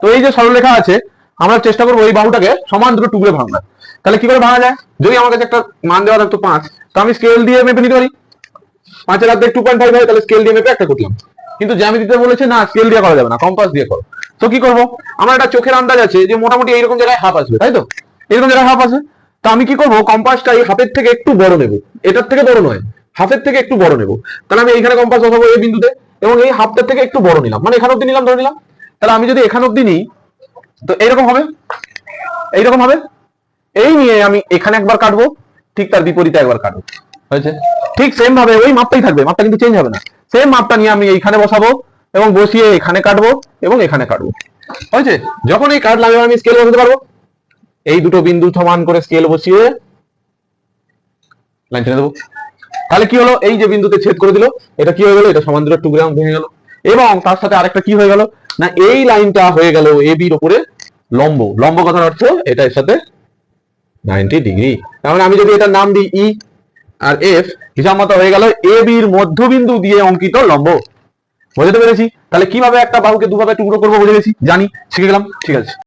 তো এই যে সরলরেখা আছে, আমরা চেষ্টা করবো এই বাহুটাকে সমান দুটো টুকরে ভাঙার। তাহলে কি করে ভাঙা যায়? যদি আমার কাছে একটা মান দেওয়া থাকতো 5, তো আমি স্কেল দিয়ে মেপে নিতে পারি। 5 এর অর্ধেক 2.5 হয়, তাহলে স্কেল দিয়ে মেপে একটা করলাম। কিন্তু জ্যামিতিতে বলেছে না, স্কেল দিয়ে করা যাবে না, কম্পাস দিয়ে করো। তো কি করবো? আমার একটা চোখের আন্দাজ আছে যে মোটামুটি এইরকম জায়গায় হাফ আসবে, তাই তো? এরকম জায়গায় হাফ আসবে। তো আমি কি করবো? কম্পাসটা এই হাফের থেকে একটু বড় নেবো, এটার থেকে বড় নয়, হাফের থেকে একটু বড় নেবো। তাহলে আমি এইখানে কম্পাস বসাবো এই বিন্দুতে, এবং এই হাফটার থেকে একটু বড় নিলাম, মানে এখান অব্দি নিলাম, ধরে নিলাম। তাহলে আমি যদি এখান অব্দি নিই, তো এইরকম হবে, এইরকম হবে। এই নিয়ে আমি এখানে একবার কাটবো, ঠিক তার বিপরীতে একবার কাটবো, হয়েছে। ঠিক সেম ভাবে ওই মাপটাই থাকবে, মাপটা কিন্তু চেঞ্জ হবে না। সেম মাপটা নিয়ে আমি এইখানে বসাবো এবং বসিয়ে এখানে কাটবো এবং এখানে কাটবো, হয়েছে। যখন এই কাটলাম, এবার আমি স্কেল বসাতে পারবো। এই দুটো বিন্দু সমান করে স্কেল বসিয়ে লাইন টেনে দেবো। তাহলে কি হলো? এই যে বিন্দুতে ছেদ করে দিল, এটা কি হয়ে গেল? এটা সমান দুটো টুকরা ভেঙে গেল। এবং তার সাথে আরেকটা কি হয়ে গেল না, এই লাইনটা হয়ে গেল এ বির উপরে লম্ব। লম্ব কথার অর্থ এটা এর সাথে 90 ডিগ্রি। তার মানে আমি যদি এটার নাম দিই ই আর এফ, হিসাব মতো হয়ে গেল এ বির মধ্যবিন্দু দিয়ে অঙ্কিত লম্ব। বুঝতে পেরেছি? তাহলে কিভাবে একটা বাহুকে দুভাবে টুকরো করবো বুঝে গেছি, জানি, শিখে গেলাম। ঠিক আছে।